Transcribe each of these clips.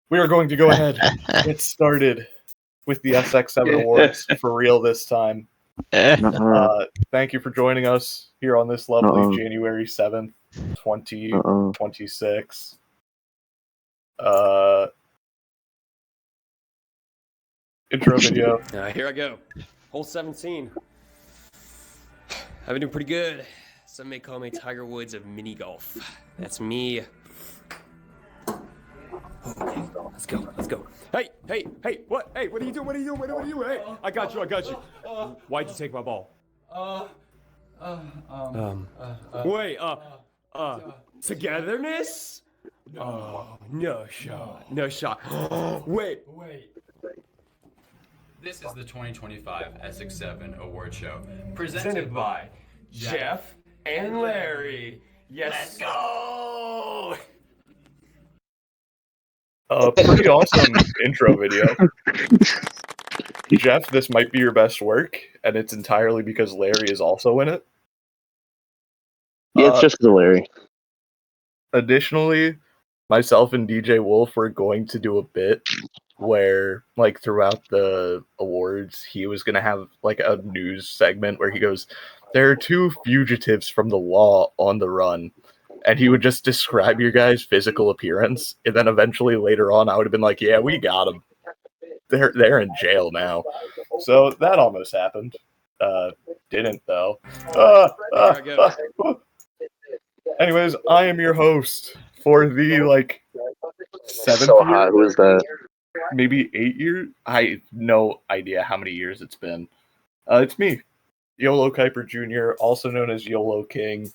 We are going to go ahead and get started with the SX7 Awards for real this time. Thank you for joining us here on this lovely January 7th, 2026. Intro video. Here I go. Hole 17. I've been doing pretty good. Some may call me Tiger Woods of mini golf. That's me. Okay, let's go. Hey, what? Hey, what are you doing? What are you doing? Hey, I got you. Why'd you take my ball? Wait, togetherness? Oh, no shot. Wait. This is the 2025 SX7 Award Show, Presented by Jeff and Larry. Yes, go! Pretty awesome intro video. Jeff, this might be your best work, and it's entirely because Larry is also in it. Yeah, it's just Larry. Additionally, myself and DJ Wolf were going to do a bit where, like, throughout the awards, he was going to have, like, a news segment where he goes, there are two fugitives from the law on the run. And he would just describe your guys' physical appearance. And then eventually later on, I would have been like, yeah, we got them. They're in jail now. So that almost happened. Didn't, though. Anyways, I am your host for the, like, 7th So year? hot. Who is that? Maybe 8 years? I have no idea how many years it's been. It's me, YOLO Kuiper Jr., also known as YOLO King.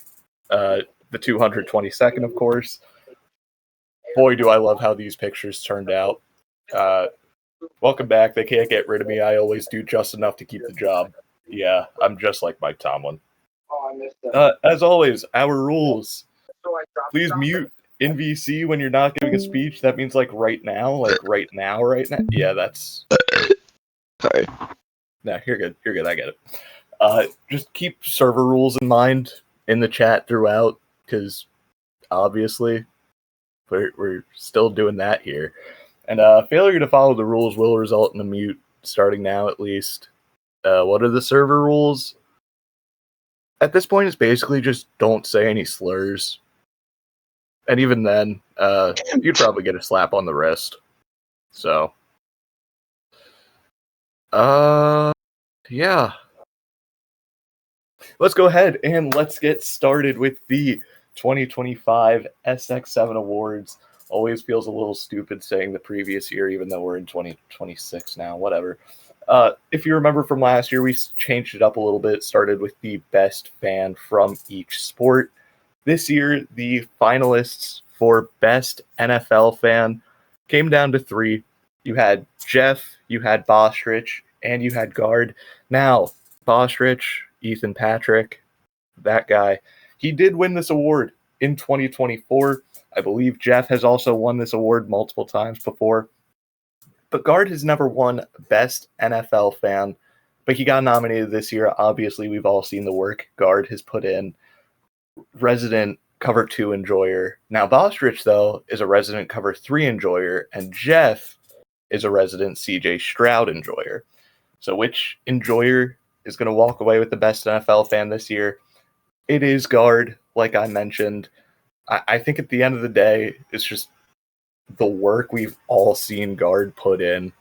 The 222nd, of course. Boy, do I love how these pictures turned out. Welcome back. They can't get rid of me. I always do just enough to keep the job. Yeah, I'm just like Mike Tomlin. As always, our rules. Please mute NVC when you're not giving a speech. That means like right now. Right now. Yeah, that's... Sorry. No, you're good. I get it. Just keep server rules in mind in the chat throughout, because obviously we're still doing that here. And failure to follow the rules will result in a mute, starting now at least. What are the server rules? At this point, it's basically just don't say any slurs. And even then, you'd probably get a slap on the wrist. So, yeah. Let's go ahead and let's get started with the 2025 SX7 Awards. Always feels a little stupid saying the previous year, even though we're in 2026 now, whatever. If you remember from last year, we changed it up a little bit, started with the best fan from each sport. This year, the finalists for best NFL fan came down to 3. You had Jeff, you had Bostrich, and you had Guard. Now, Bostrich, Ethan Patrick, that guy, he did win this award in 2024. I believe Jeff has also won this award multiple times before. But Guard has never won Best NFL Fan, but he got nominated this year. Obviously, we've all seen the work Guard has put in. Resident Cover 2 enjoyer. Now, Bostrich, though, is a resident Cover 3 enjoyer, and Jeff is a resident CJ Stroud enjoyer. So which enjoyer is going to walk away with the best NFL fan this year? It is Guard, like I mentioned. I think at the end of the day, it's just the work we've all seen Guard put in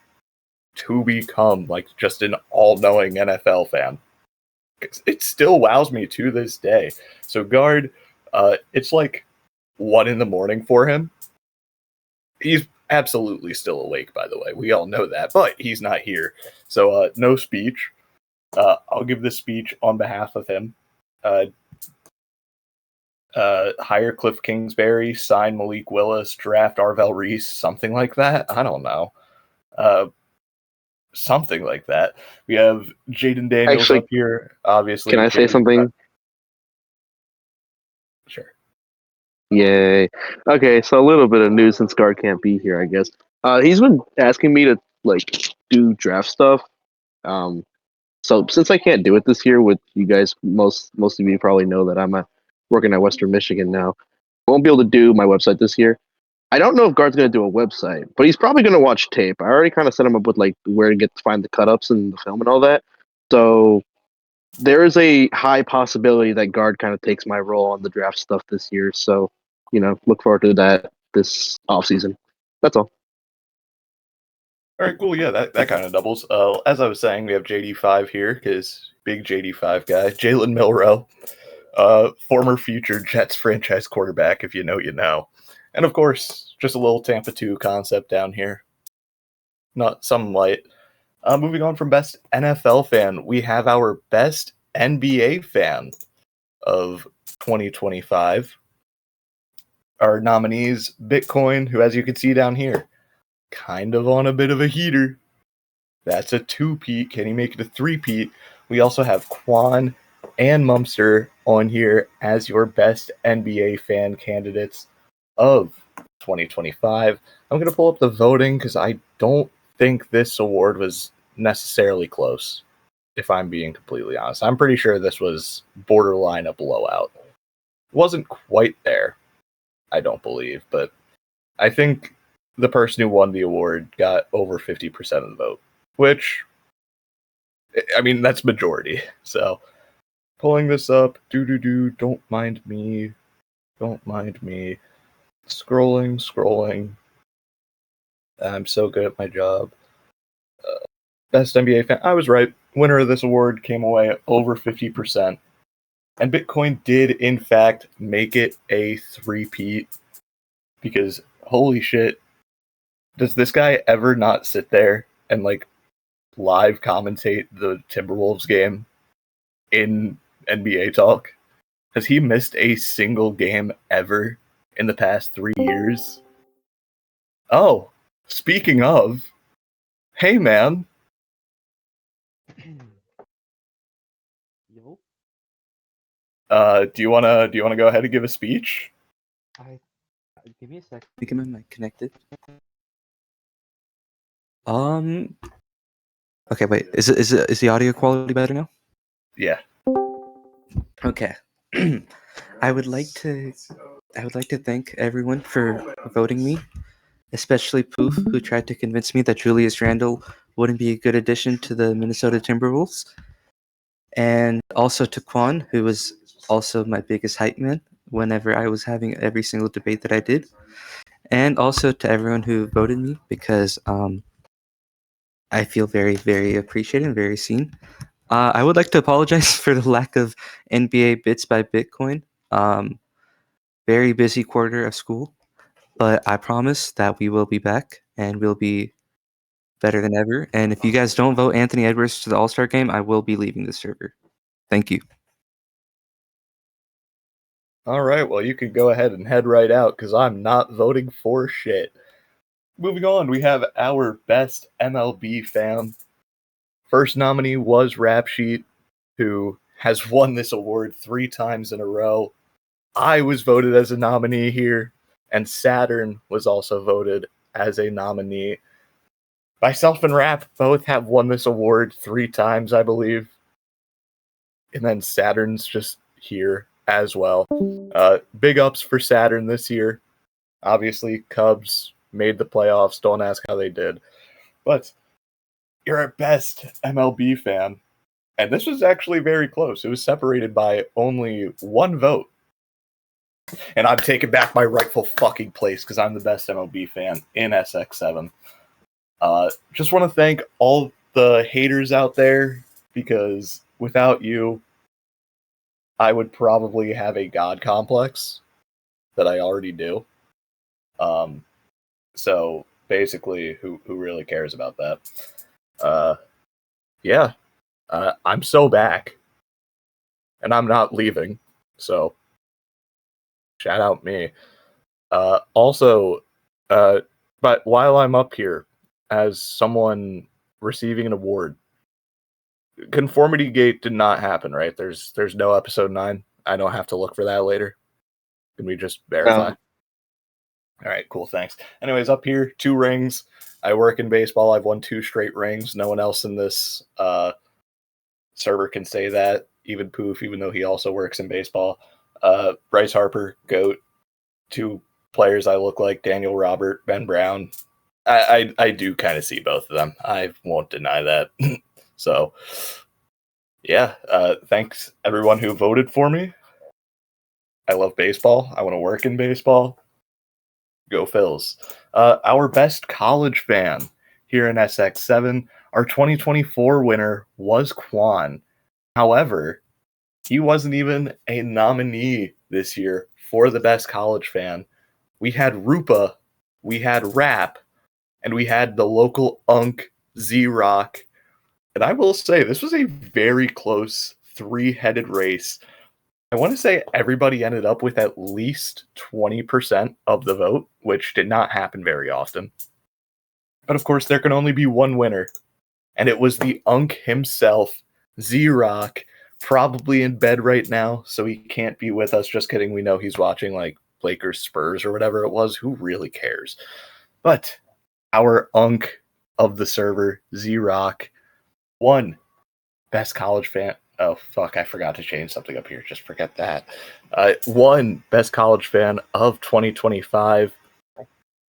to become like just an all-knowing NFL fan. It still wows me to this day. So Guard, it's like 1 a.m. for him. He's absolutely still awake, by the way. We all know that, but he's not here. So no speech. I'll give this speech on behalf of him. Hire Cliff Kingsbury, sign Malik Willis, draft Arvell Reese, something like that. I don't know. Something like that. We have Jaden Daniels up here, obviously. Can I say something? Sure. Yay. Okay, so a little bit of news since Guard can't be here, I guess. He's been asking me to, like, do draft stuff. So since I can't do it this year with you guys, most of you probably know that I'm working at Western Michigan now. I won't be able to do my website this year. I don't know if Guard's gonna do a website, but he's probably gonna watch tape. I already kind of set him up with like where to find the cut ups and the film and all that. So there is a high possibility that Guard kind of takes my role on the draft stuff this year. So, look forward to that this offseason. That's all. All right, cool. Yeah, that kind of doubles. As I was saying, we have JD5 here because big JD5 guy, Jalen Milroe, former future Jets franchise quarterback. If you know, you know. And of course, just a little Tampa 2 concept down here. Not some light. Moving on from best NFL fan, we have our best NBA fan of 2025. Our nominees, Bitcoin, who, as you can see down here, kind of on a bit of a heater. That's a 2-peat. Can he make it a 3-peat? We also have Quan and Mumster on here as your best NBA fan candidates of 2025. I'm going to pull up the voting because I don't think this award was necessarily close, if I'm being completely honest. I'm pretty sure this was borderline a blowout. It wasn't quite there, I don't believe, but I think the person who won the award got over 50% of the vote, which, I mean, that's majority. So, pulling this up, don't mind me. Scrolling. I'm so good at my job. Best NBA fan. I was right. Winner of this award came away at over 50%. And Bitcoin did, in fact, make it a 3-peat. Because, holy shit, does this guy ever not sit there and, like, live commentate the Timberwolves game in NBA talk? Has he missed a single game ever in the past 3 years? Oh, speaking of, hey man, Yo, do you wanna go ahead and give a speech? give me a sec. I think I'm mic connected. Okay, wait. Is the audio quality better now? Yeah. Okay. I would like to thank everyone for voting me, especially Poof, who tried to convince me that Julius Randle wouldn't be a good addition to the Minnesota Timberwolves, and also to Quan, who was also my biggest hype man whenever I was having every single debate that I did, and also to everyone who voted me because I feel very, very appreciated and very seen. I would like to apologize for the lack of NBA Bits by Bitcoin. Very busy quarter of school, but I promise that we will be back and we'll be better than ever. And if you guys don't vote Anthony Edwards to the All-Star game, I will be leaving the server. Thank you. All right, well, you can go ahead and head right out because I'm not voting for shit. Moving on, we have our best MLB fan. First nominee was Rap Sheet, who has won this award 3 times in a row. I was voted as a nominee here, and Saturn was also voted as a nominee. Myself and Rap both have won this award 3 times, I believe. And then Saturn's just here as well. Big ups for Saturn this year. Obviously, Cubs made the playoffs. Don't ask how they did. But you're our best MLB fan. And this was actually very close. It was separated by only 1 vote. And I'm taking back my rightful fucking place because I'm the best MLB fan in SX7. Just want to thank all the haters out there because without you, I would probably have a god complex that I already do. So basically, who really cares about that? Yeah, I'm so back, and I'm not leaving. So shout out me. Also, but while I'm up here as someone receiving an award, Conformity Gate did not happen, right? There's no episode 9. I don't have to look for that later. Can we just verify? All right, cool, thanks. Anyways, up here, 2 rings. I work in baseball. I've won 2 straight rings. No one else in this server can say that. Even Poof, even though he also works in baseball. Bryce Harper, GOAT. 2 players I look like, Daniel Robert, Ben Brown. I do kind of see both of them. I won't deny that. So, yeah, thanks everyone who voted for me. I love baseball. I want to work in baseball. Go Phils. Our best college fan here in SX7, our 2024 winner was Quan. However, he wasn't even a nominee this year for the best college fan. We had Rupa, we had Rap, and we had the local Unk Z-Rock. And I will say, this was a very close three-headed race. I want to say everybody ended up with at least 20% of the vote, which did not happen very often. But of course, there can only be one winner. And it was the Unk himself, Z-Rock, probably in bed right now, so he can't be with us. Just kidding. We know he's watching like Lakers Spurs or whatever it was. Who really cares? But our Unk of the server, Z-Rock, won best college fan. Oh, fuck, I forgot to change something up here. Just forget that. One best college fan of 2025.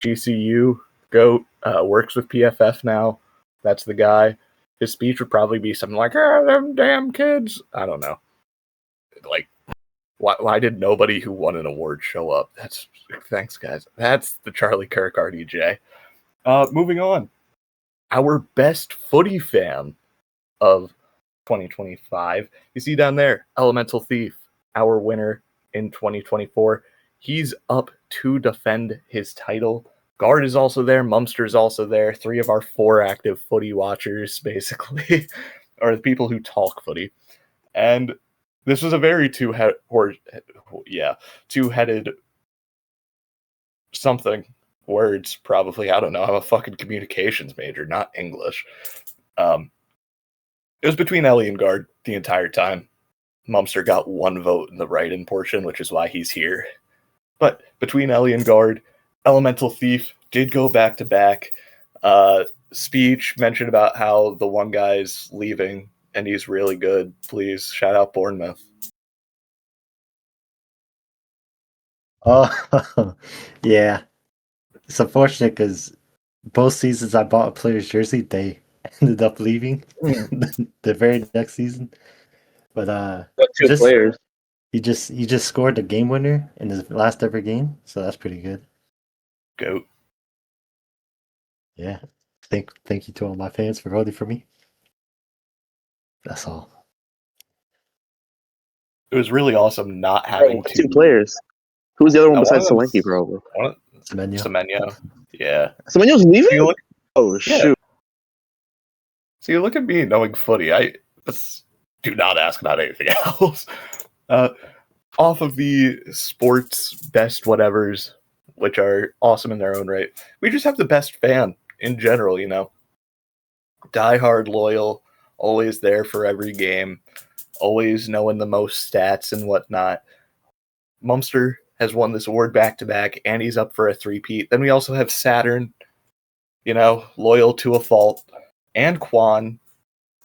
GCU, GOAT, works with PFF now. That's the guy. His speech would probably be something like, "Oh, them damn kids." I don't know. Like, why did nobody who won an award show up? Thanks, guys. That's the Charlie Kirk RDJ. Moving on. Our best footy fan of 2025. You see down there, Elemental Thief, our winner in 2024. He's up to defend his title. Guard is also there. Mumster's also there. 3 of our 4 active footy watchers, basically, are the people who talk footy. And this was a very two-headed something. Words, probably. I don't know. I'm a fucking communications major, not English. It was between Ellie and Guard the entire time. Mumster got 1 vote in the write-in portion, which is why he's here. But between Ellie and Guard, Elemental Thief did go back-to-back. Speech mentioned about how the one guy's leaving, and he's really good. Please, shout out Bournemouth. Oh, yeah. It's unfortunate because both seasons I bought a player's jersey, they ended up leaving the very next season. But Got 2 players. he just scored the game winner in his last ever game, so that's pretty good. Goat. Yeah. Thank you to all my fans for voting for me. That's all. It was really awesome not having 2 players. Who's the other one besides Solanke, probably? Semenyo. Yeah. Semenyo's leaving? Oh, shoot. See, look at me knowing footy. Do not ask about anything else. Off of the sports best whatevers, which are awesome in their own right, we just have the best fan in general, you know. Die-hard loyal, always there for every game, always knowing the most stats and whatnot. Mumster has won this award back-to-back, and he's up for a three-peat. Then we also have Saturn, you know, loyal to a fault, and Quan,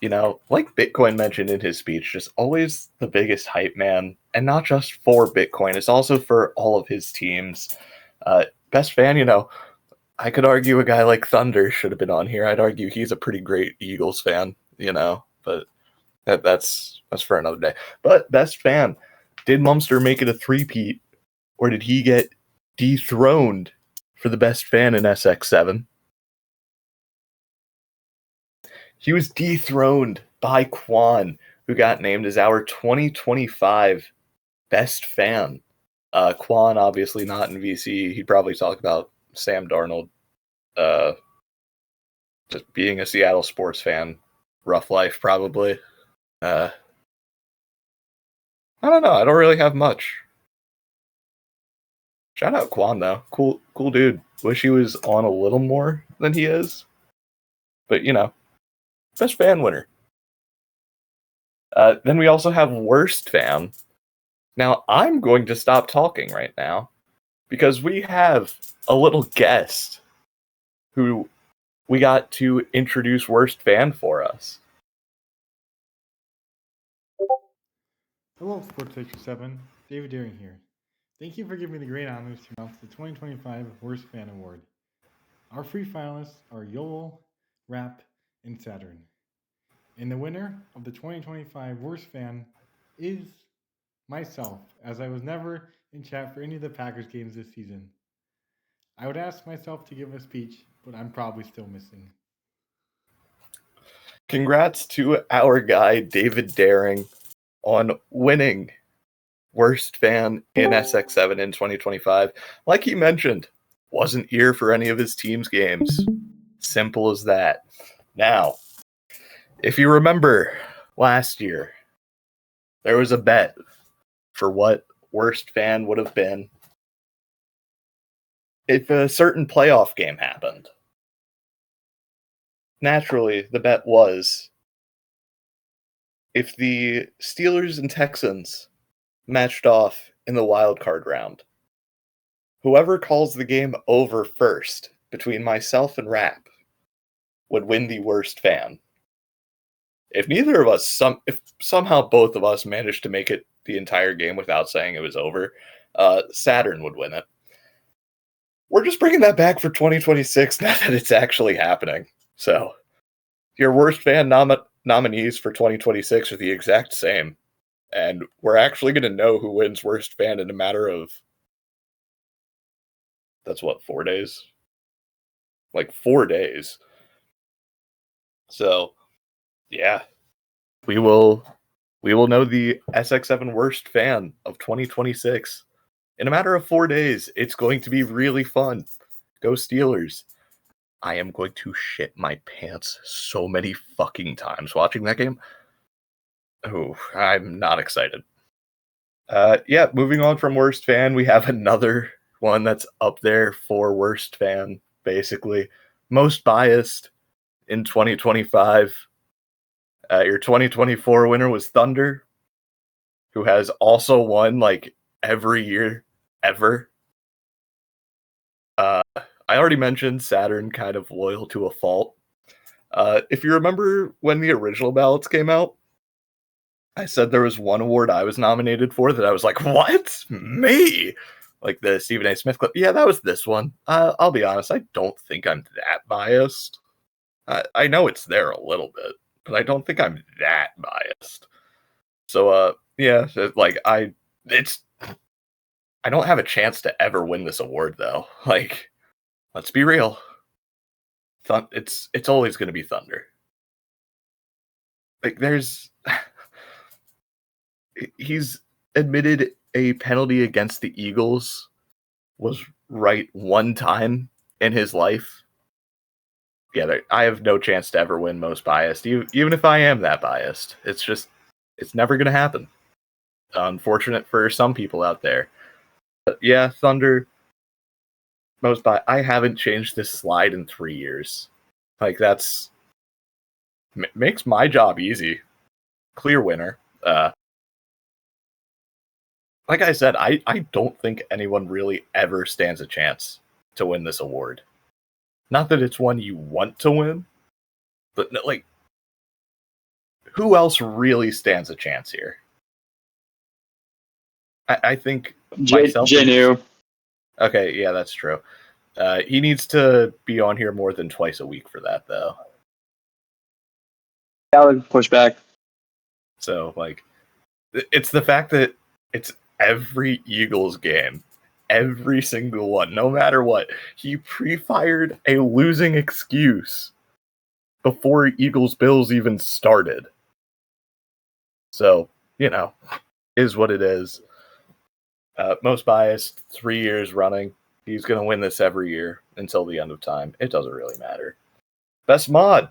you know, like Bitcoin mentioned in his speech, just always the biggest hype man, and not just for Bitcoin, it's also for all of his teams. Best fan, you know, I could argue a guy like Thunder should have been on here. I'd argue he's a pretty great Eagles fan, you know, but that's for another day. But best fan, did Mumster make it a three-peat, or did he get dethroned for the best fan in SX7? He was dethroned by Quan, who got named as our 2025 best fan. Quan, obviously not in VC. He'd probably talk about Sam Darnold. Just being a Seattle sports fan. Rough life, probably. I don't know. I don't really have much. Shout out Quan, though. Cool dude. Wish he was on a little more than he is. But, you know, best fan winner. Then we also have worst fan. Now, I'm going to stop talking right now because we have a little guest who we got to introduce worst fan for us. Hello, Sports 7. David Deering here. Thank you for giving me the great honors to announce the 2025 Worst Fan Award. Our three finalists are Yoel, Rap, and Saturn. And the winner of the 2025 Worst Fan is myself, as I was never in chat for any of the Packers games this season. I would ask myself to give a speech, but I'm probably still missing. Congrats to our guy, David Daring, on winning Worst Fan in SX7 in 2025. Like he mentioned, wasn't here for any of his team's games. Simple as that. Now, if you remember last year, there was a bet for what Worst Fan would have been if a certain playoff game happened. Naturally, the bet was if the Steelers and Texans matched off in the wild card round, whoever calls the game over first between myself and Rap would win the Worst Fan. If neither of us, if somehow both of us managed to make it the entire game without saying it was over, Saturn would win it. We're just bringing that back for 2026 now that it's actually happening. So, your Worst Fan nominees for 2026 are the exact same. And we're actually going to know who wins Worst Fan in a matter of, that's what, 4 days? Like 4 days. So, yeah. We will know the SX7 Worst Fan of 2026 in a matter of 4 days. It's going to be really fun. Go Steelers. I am going to shit my pants so many fucking times watching that game. Oh, I'm not excited. Yeah, moving on from Worst Fan, we have another one that's up there for Worst Fan, basically. Most biased in 2025. Your 2024 winner was Thunder, who has also won like every year ever. I already mentioned Saturn, kind of loyal to a fault. If you remember when the original ballots came out, I said there was one award I was nominated for that I was like, what? Me? Like the Stephen A. Smith clip. Yeah, that was this one. I'll be honest, I don't think I'm that biased. I know it's there a little bit, but I don't think I'm that biased. So, yeah, like I don't have a chance to ever win this award though. Like, let's be real. It's always going to be Thunder. Like, he's admitted a penalty against the Eagles was right one time in his life. Yeah, I have no chance to ever win Most Biased, even if I am that biased. It's never going to happen. Unfortunate for some people out there. But yeah, Thunder, Most Biased. I haven't changed this slide in 3 years. Like, that's makes my job easy. Clear winner. Like I said, I don't think anyone really ever stands a chance to win this award. Not that it's one you want to win, but like, who else really stands a chance here? I think myself. Janu. Okay, yeah, that's true. He needs to be on here more than twice a week for that, though. I would push back. So, like, it's the fact that it's every Eagles game, every single one, no matter what. He pre-fired a losing excuse before Eagles-Bills even started. So, is what it is. Most Biased, 3 years running. He's going to win this every year until the end of time. It doesn't really matter. Best mod.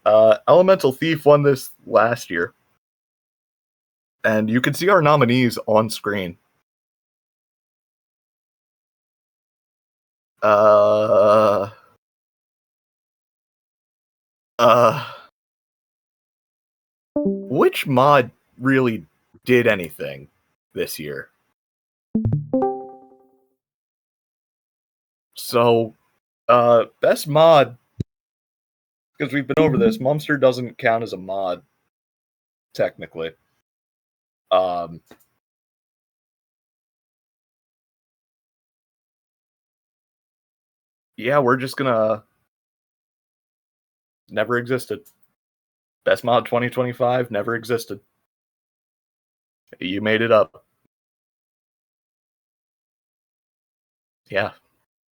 Elemental Thief won this last year. And you can see our nominees on screen. Which mod really did anything this year? So, best mod, because we've been over this, Mumster doesn't count as a mod, technically. yeah, we're just gonna never existed. Best mod 2025 never existed. You made it up. Yeah.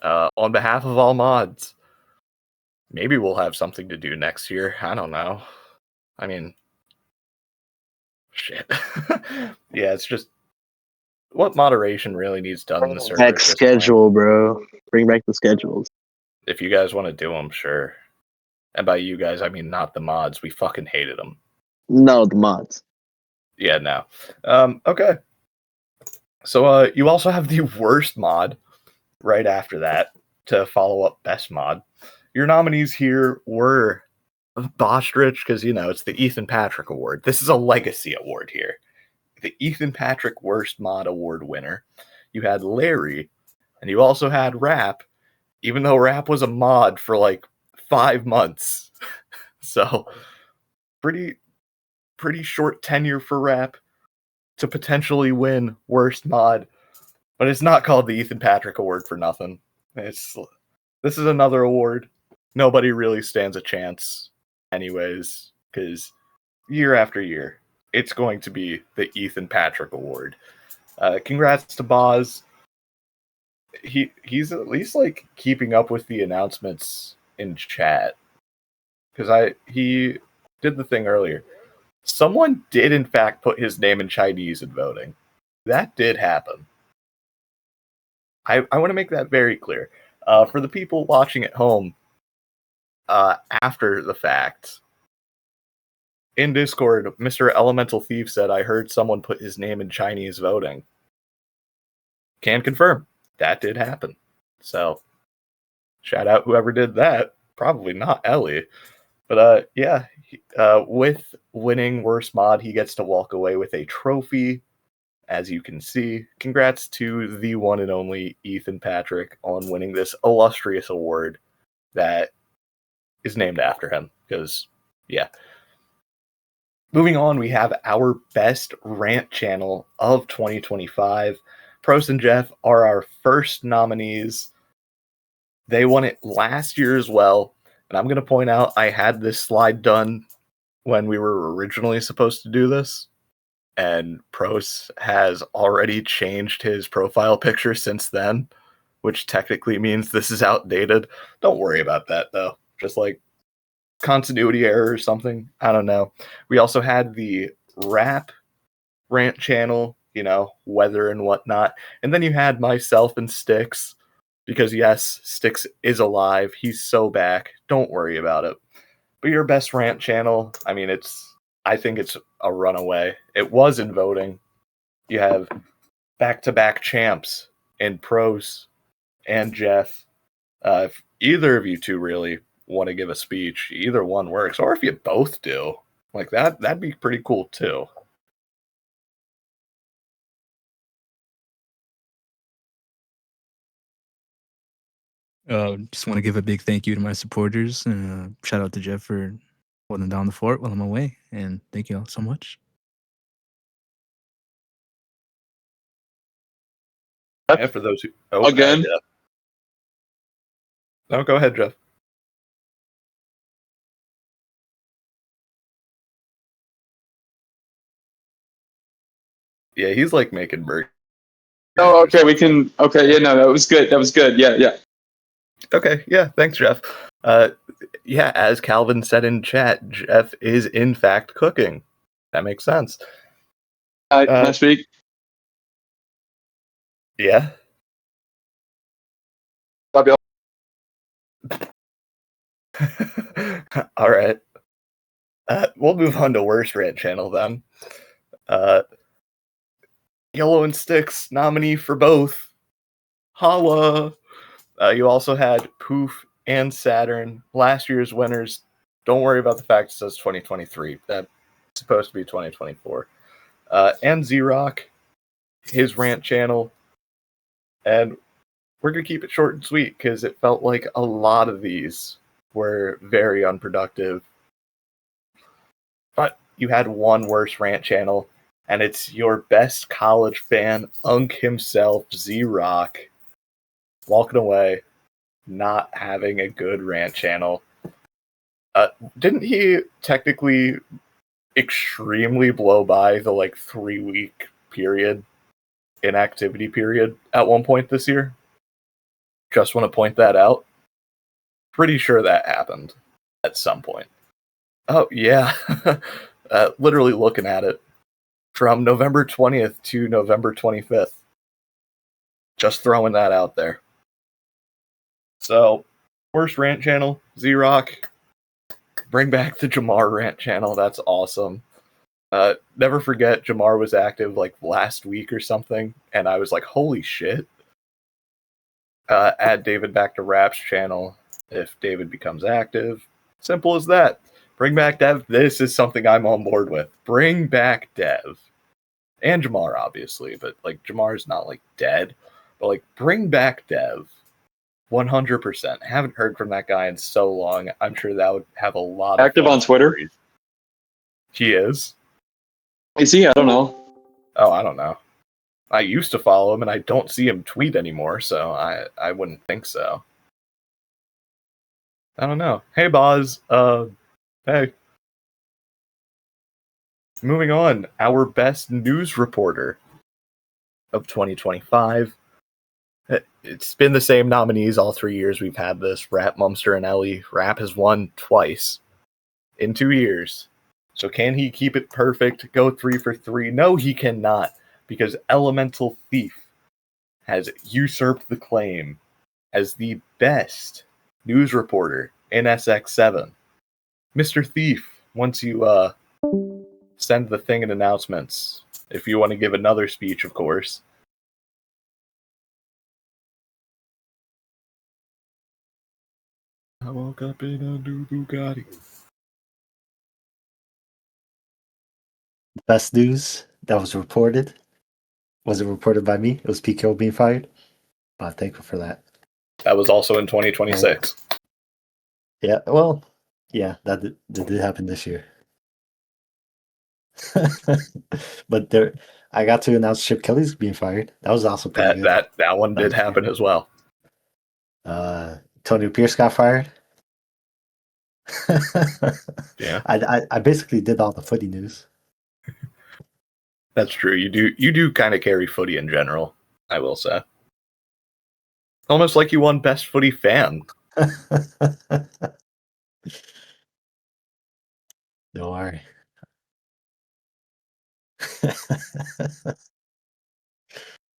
On behalf of all mods, maybe we'll have something to do next year. I don't know. I mean, shit. Yeah, it's just what moderation really needs done in the server. Heck schedule, bro. Bring back the schedules. If you guys want to do them, sure. And by you guys, I mean not the mods. We fucking hated them. No, the mods. Yeah, no. Okay. So you also have the worst mod right after that to follow up best mod. Your nominees here were Bostrich, because, you know, it's the Ethan Patrick Award. This is a legacy award here. The Ethan Patrick Worst Mod Award winner. You had Larry, and you also had Rap, even though Rap was a mod for like 5 months. So, pretty short tenure for Rap to potentially win Worst Mod. But it's not called the Ethan Patrick Award for nothing. This is another award. Nobody really stands a chance anyways, because year after year, it's going to be the Ethan Patrick Award. Congrats to Boz. He's at least like keeping up with the announcements in chat, because he did the thing earlier. Someone did in fact put his name in Chinese in voting. That did happen. I want to make that very clear. For the people watching at home, after the fact, in Discord, Mr. Elemental Thief said, I heard someone put his name in Chinese voting. Can confirm. That did happen. So, shout out whoever did that. Probably not Ellie. But yeah, with winning Worst Mod, he gets to walk away with a trophy. As you can see, congrats to the one and only Ethan Patrick on winning this illustrious award that is named after him. Because, yeah. Moving on, we have our best rant channel of 2025. Pros and Jeff are our first nominees. They won it last year as well. And I'm going to point out, I had this slide done when we were originally supposed to do this. And Pros has already changed his profile picture since then, which technically means this is outdated. Don't worry about that, though. Just like continuity error or something. I don't know. We also had the Rap rant channel, you know, weather and whatnot. And then you had myself and Styx, because yes, Styx is alive. He's so back. Don't worry about it. But your best rant channel, I mean, I think it's a runaway. It was in voting. You have back-to-back champs in Pros and Jeff. If either of you two really want to give a speech, either one works. Or if you both do, like that'd be pretty cool too. Just want to give a big thank you to my supporters. Shout out to Jeff for holding down the fort while I'm away. And thank you all so much. Yeah, for those who Again? Jeff. No, go ahead, Jeff. Yeah, he's like making burgers. Oh, okay. We can. Okay. Yeah. No, that was good. That was good. Yeah. Yeah. Okay, yeah, thanks, Jeff. Yeah, as Calvin said in chat, Jeff is in fact cooking. That makes sense. Can I speak? Yeah. Love y'all. All right. We'll move on to worst rant channel then. Yellow and Sticks nominee for both. Holla. You also had Poof and Saturn, last year's winners. Don't worry about the fact it says 2023. That's supposed to be 2024. And Z-Rock, his rant channel. And we're going to keep it short and sweet because it felt like a lot of these were very unproductive. But you had one worse rant channel, and it's your best college fan, Unk himself, Z-Rock, walking away not having a good rant channel. Didn't he technically extremely blow by the 3-week period, inactivity period at one point this year? Just want to point that out. Pretty sure that happened at some point. Oh, yeah. Literally looking at it. From November 20th to November 25th. Just throwing that out there. So, worst rant channel, Z-Rock. Bring back the Jamar rant channel. That's awesome. Never forget, Jamar was active last week or something, and I was like, holy shit. Add David back to Rap's channel if David becomes active. Simple as that. Bring back Dev. This is something I'm on board with. Bring back Dev. And Jamar, obviously, but Jamar's not dead. But bring back Dev. 100%. Haven't heard from that guy in so long. I'm sure that would have a lot of Active on Twitter? stories. He is. Is he? I don't know. Oh, I don't know. I used to follow him, and I don't see him tweet anymore, so I wouldn't think so. I don't know. Hey, Boz. Hey. Moving on. Our best news reporter of 2025. It's been the same nominees all 3 years we've had this. Rap, Mumster, and Ellie. Rap has won twice in 2 years. So can he keep it perfect? Go 3 for 3? No, he cannot. Because Elemental Thief has usurped the claim as the best news reporter in SX7. Mr. Thief, once you send the thing in announcements, if you want to give another speech, of course. I woke up in a new Bugatti. Best news that was reported. Was it reported by me? It was PKO being fired. I'm thankful for that. That was also in 2026. Yeah, well, yeah, that did happen this year. But I got to announce Chip Kelly's being fired. That was also pretty good. That one did happen as well. Tony Pierce got fired. Yeah, I basically did all the footy news. That's true. You do kind of carry footy in general, I will say. Almost like you won Best Footy Fan. Don't worry.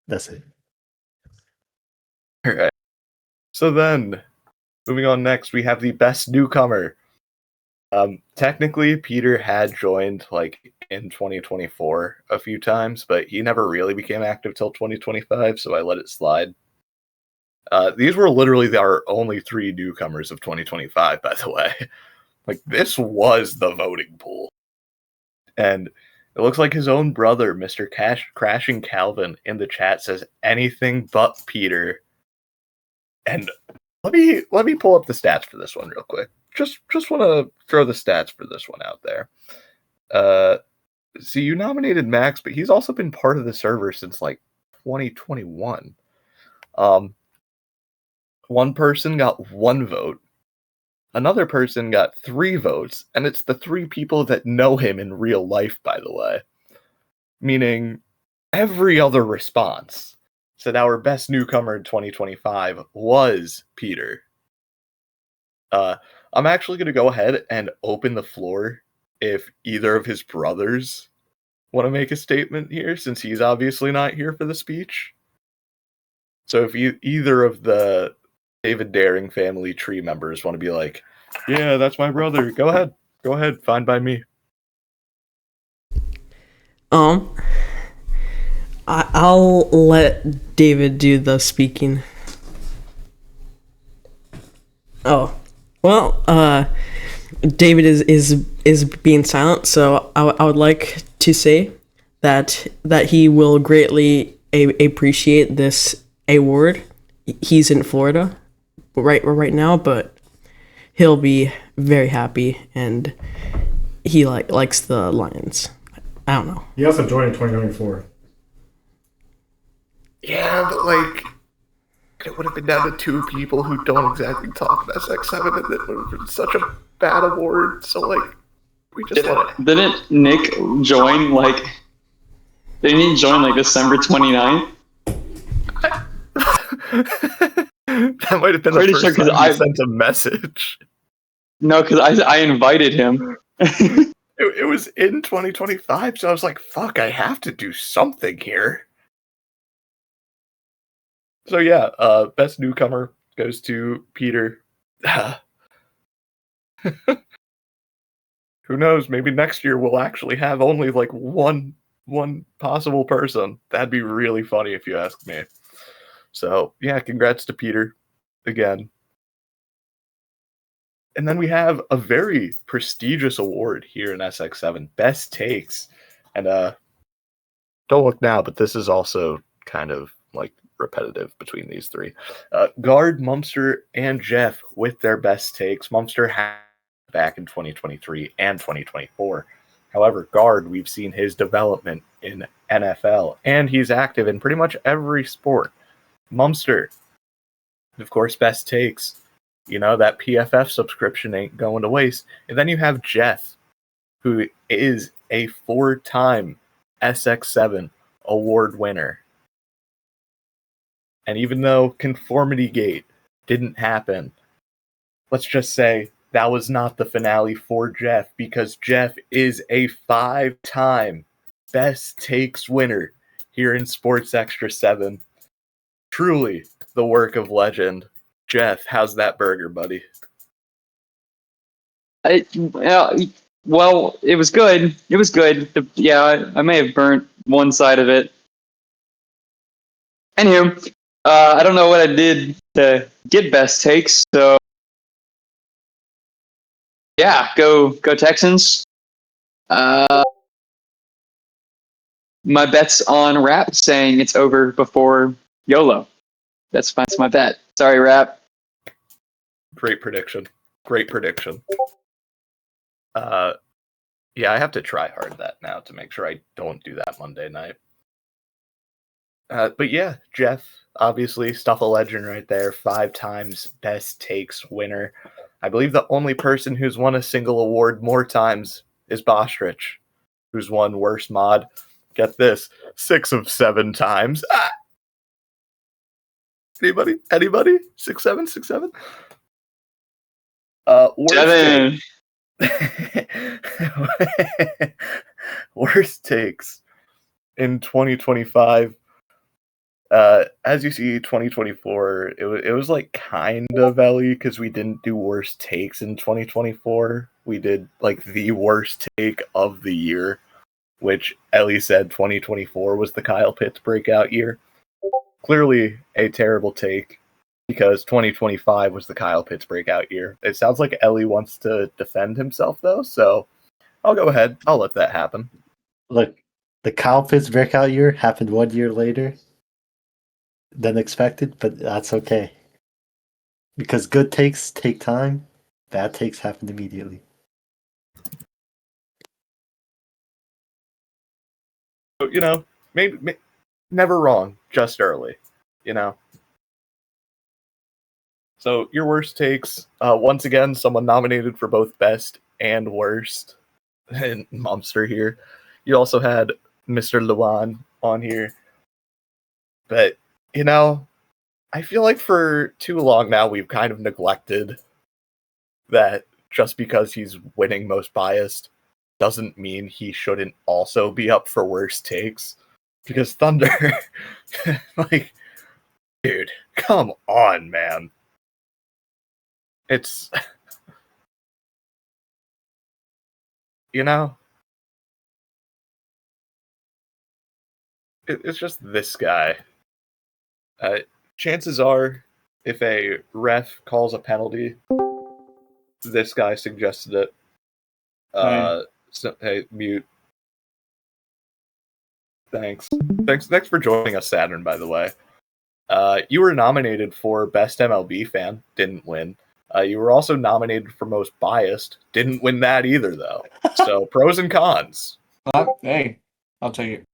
That's it. All right. So then, moving on next, we have the Best Newcomer. Technically, Peter had joined in 2024 a few times, but he never really became active till 2025, so I let it slide. These were literally our only 3 newcomers of 2025, by the way. This was the voting pool. And it looks like his own brother, Mr. Crashing Calvin, in the chat says anything but Peter. And let me pull up the stats for this one real quick. Just want to throw the stats for this one out there. See, you nominated Max, but he's also been part of the server since 2021. One person got 1 vote. Another person got 3 votes, and it's the 3 people that know him in real life, by the way. Meaning, every other response said our best newcomer in 2025 was Peter. I'm actually going to go ahead and open the floor if either of his brothers want to make a statement here, since he's obviously not here for the speech. So if either of the David Daring family tree members want to be like, yeah, that's my brother, go ahead, fine by me. I'll let David do the speaking. Oh, well, David is being silent, so I would like to say that he will greatly appreciate this award. He's in Florida right now, but he'll be very happy, and he likes the Lions. I don't know. He also joined in 2024. Yeah, but it would have been down to two people who don't exactly talk SX7, and it would have been such a bad award. So like, we just let it. Didn't Nick join like? Didn't he join like December 29th? That might have been Pretty the sure, first 'cause time I- I sent a message. No, because I invited him. It was in 2025, so I was like, fuck, I have to do something here. So yeah, best newcomer goes to Peter. Who knows? Maybe next year we'll actually have only like one possible person. That'd be really funny if you ask me. So yeah, congrats to Peter again. And then we have a very prestigious award here in SX7, Best Takes. And don't look now, but this is also kind of like repetitive between these three. Guard, Mumster, and Jeff with their best takes. Mumster had back in 2023 and 2024. However, Guard, we've seen his development in NFL, and he's active in pretty much every sport. Mumster, of course, best takes. You know, that PFF subscription ain't going to waste. And then you have Jeff, who is a 4-time SX7 award winner. And even though Conformity Gate didn't happen, let's just say that was not the finale for Jeff, because Jeff is a 5-time Best Takes winner here in Sports Extra 7. Truly the work of legend. Jeff, how's that burger, buddy? Well, it was good. It was good. I may have burnt one side of it. Anywho, I don't know what I did to get best takes, so yeah, go Texans. My bet's on Rap saying it's over before YOLO. That's my bet. Sorry, Rap. Great prediction. Great prediction. Yeah, I have to try hard that now to make sure I don't do that Monday night. But yeah, Jeff, obviously, stuff a legend right there. 5 times Best Takes winner. I believe the only person who's won a single award more times is Bostrich, who's won Worst Mod. Get this, 6 of 7 times. Ah! Anybody? 6-7, 6-7? Worst worst takes in 2025. As you see, 2024, it was like kind of Ellie, because we didn't do worst takes in 2024. We did like the worst take of the year, which Ellie said 2024 was the Kyle Pitts breakout year. Clearly a terrible take, because 2025 was the Kyle Pitts breakout year. It sounds like Ellie wants to defend himself, though, so I'll go ahead. I'll let that happen. Look, the Kyle Pitts breakout year happened 1 year later than expected, but that's okay. Because good takes take time, bad takes happen immediately. You know, maybe never wrong, just early, you know. So your worst takes, once again, someone nominated for both best and worst, and Momster here. You also had Mr. Luan on here, but you know, I feel like for too long now we've kind of neglected that just because he's winning most biased doesn't mean he shouldn't also be up for worst takes. Because Thunder, like, dude, come on, man. It's, you know, it's just this guy. Chances are, if a ref calls a penalty, this guy suggested it. So, hey, mute. Thanks for joining us, Saturn, by the way. You were nominated for Best MLB Fan, didn't win. You were also nominated for Most Biased, didn't win that either, though. So, pros and cons. Hey, I'll take it.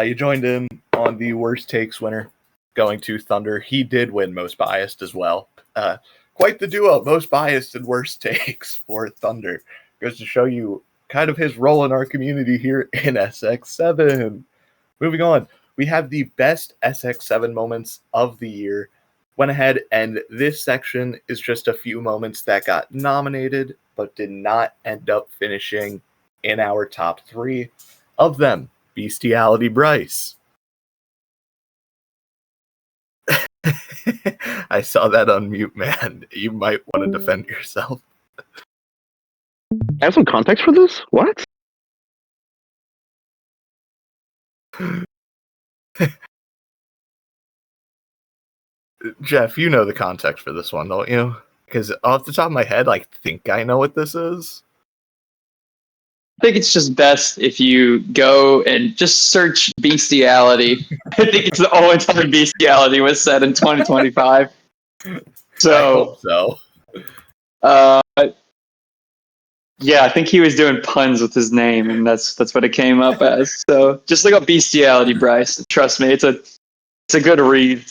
You joined in on the worst takes winner, going to Thunder. He did win most biased as well. Quite the duo, most biased and worst takes for Thunder. Goes to show you kind of his role in our community here in SX7. Moving on, we have the best SX7 moments of the year. Went ahead, and this section is just a few moments that got nominated but did not end up finishing in our top 3. Of them, Bestiality Bryce. I saw that on mute, man. You might want to defend yourself. I have some context for this? What? Jeff, you know the context for this one, don't you? Because off the top of my head, I think I know what this is. I think it's just best if you go and just search bestiality. I think it's the only time bestiality was said in 2025. I So, hope so. yeah, I think he was doing puns with his name, and that's what it came up as. So just look up bestiality, Bryce. Trust me, it's a good read.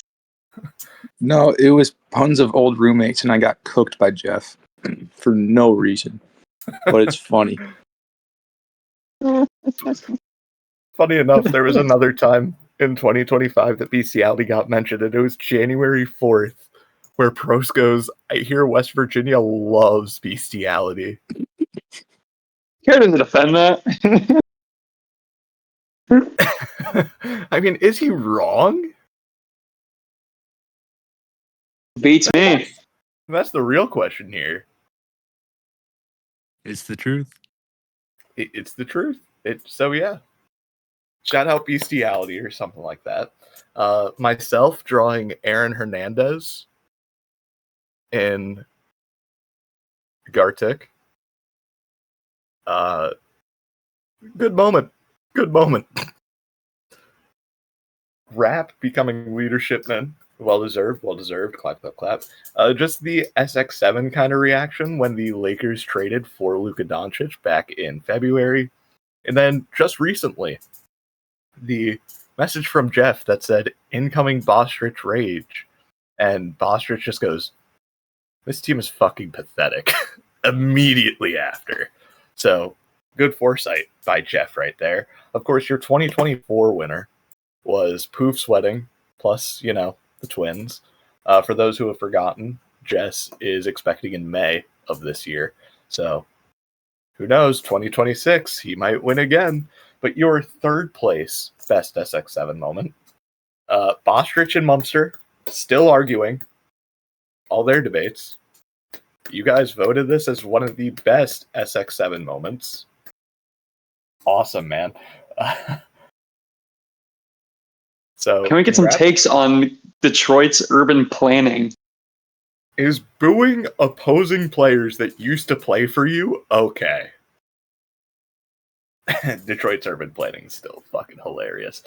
No, it was puns of old roommates, and I got cooked by Jeff for no reason. But it's funny. Funny enough, there was another time in 2025 that bestiality got mentioned, and it was January 4th, where Pros goes, I hear West Virginia loves bestiality. Care to defend that? I mean, is he wrong? Beats me. That's the real question here. It's the truth. It's the truth. So yeah. Shout out bestiality or something like that. Myself drawing Aaron Hernandez in Gartic. Good moment. Good moment. Rap becoming leadership man. Well deserved. Clap, clap, clap. Just the SX7 kind of reaction when the Lakers traded for Luka Doncic back in February. And then just recently, the message from Jeff that said incoming Bostrich rage. And Bostrich just goes, this team is fucking pathetic. Immediately after. So good foresight by Jeff right there. Of course, your 2024 winner was Poof Sweating, plus, the twins. For those who have forgotten, Jess is expecting in May of this year. So who knows, 2026, he might win again. But your third place best SX7 moment, Bostrich and Mumster still arguing all their debates. You guys voted this as one of the best SX7 moments. Awesome, man. So can we get some takes on Detroit's urban planning? Is booing opposing players that used to play for you okay? Detroit's urban planning is still fucking hilarious.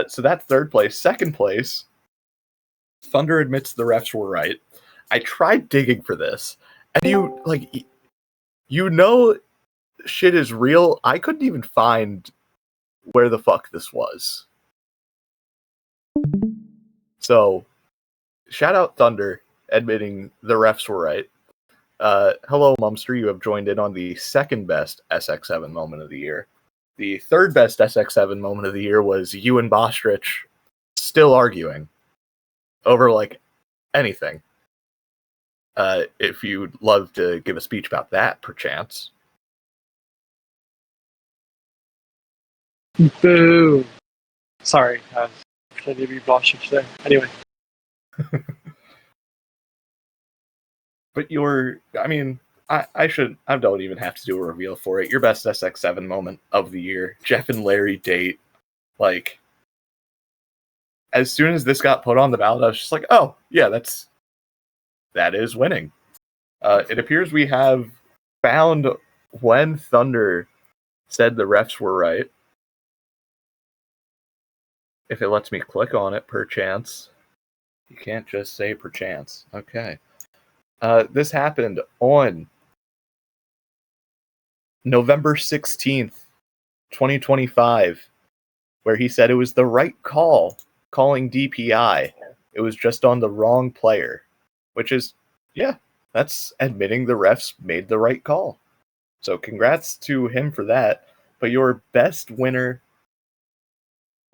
So that's third place. Second place, Thunder admits the refs were right. I tried digging for this, and shit is real. I couldn't even find where the fuck this was. So, shout out Thunder admitting the refs were right. Hello, Mumster. You have joined in on the second best SX7 moment of the year. The third best SX7 moment of the year was you and Bostrich still arguing over anything. If you'd love to give a speech about that, perchance. Boo. Sorry. Should I be Bostrich there? Anyway. But I don't even have to do a reveal for it. Your best SX7 moment of the year, Jeff and Larry date. As soon as this got put on the ballot, I was just like, oh, yeah, that is winning. It appears we have found when Thunder said the refs were right. If it lets me click on it, perchance. You can't just say perchance. Okay. This happened on November 16th, 2025. where he said it was the right call calling DPI. It was just on the wrong player, which is, yeah, that's admitting the refs made the right call. So congrats to him for that. But your best winner,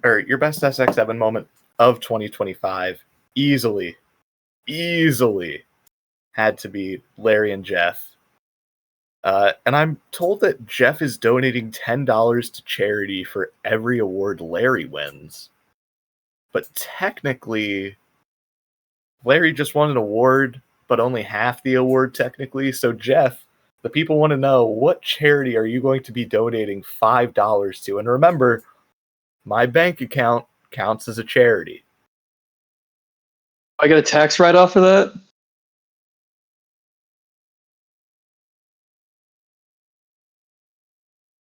or your best SX7 moment of 2025, easily had to be Larry and Jeff. And I'm told that Jeff is donating $10 to charity for every award Larry wins. But technically, Larry just won an award, but only half the award technically. So Jeff, the people want to know, what charity are you going to be donating $5 to? And remember, my bank account counts as a charity. I got a tax write-off for that?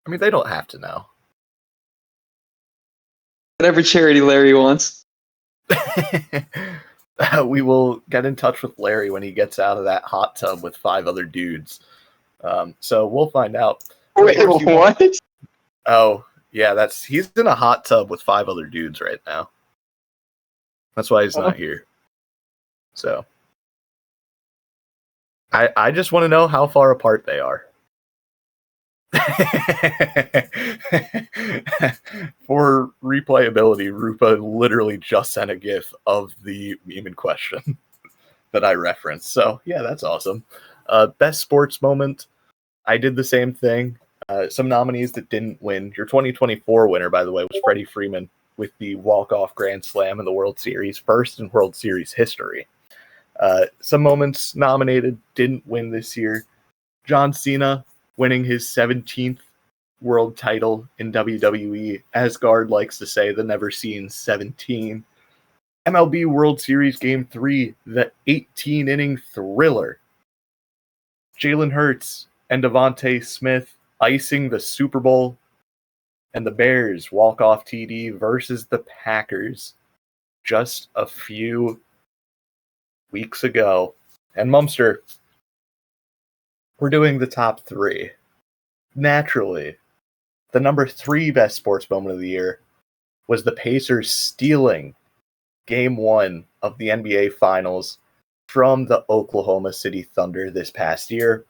I mean, they don't have to know. Every charity Larry wants. We will get in touch with Larry when he gets out of that hot tub with 5 other dudes. So we'll find out. Wait, what? Oh, yeah, he's in a hot tub with 5 other dudes right now. That's why he's not here. So I just want to know how far apart they are. For replayability, Rupa literally just sent a gif of the meme in question that I referenced. So yeah, that's awesome. Best sports moment, I did the same thing. Some nominees that didn't win. Your 2024 winner, by the way, was Freddie Freeman with the walk-off grand slam in the World Series, first in World Series history. Some moments nominated, didn't win this year. John Cena winning his 17th world title in WWE. Asgard likes to say, the never seen 17. MLB World Series Game 3, the 18-inning thriller. Jalen Hurts and Devontae Smith icing the Super Bowl. And the Bears walk-off TD versus the Packers just a few weeks ago. And Mumster, we're doing the top 3. Naturally, the number 3 best sports moment of the year was the Pacers stealing Game 1 of the NBA Finals from the Oklahoma City Thunder this past year.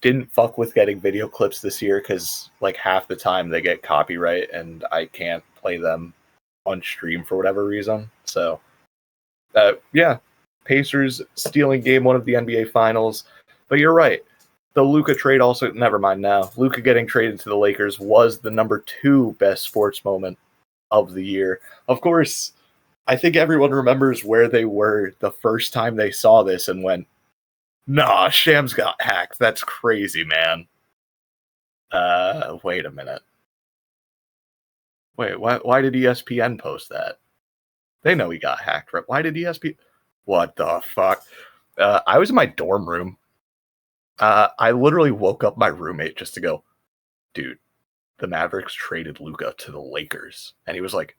Didn't fuck with getting video clips this year because like half the time they get copyright and I can't play them on stream for whatever reason. So, yeah, Pacers stealing Game 1 of the NBA Finals. But you're right. The Luka trade also, never mind now. Luka getting traded to the Lakers was the number 2 best sports moment of the year. Of course, I think everyone remembers where they were the first time they saw this and went, nah, Shams got hacked. That's crazy, man. Wait a minute. Wait, why did ESPN post that? They know he got hacked, right? Why did ESPN? What the fuck? I was in my dorm room. I literally woke up my roommate just to go, dude, the Mavericks traded Luka to the Lakers. And he was like,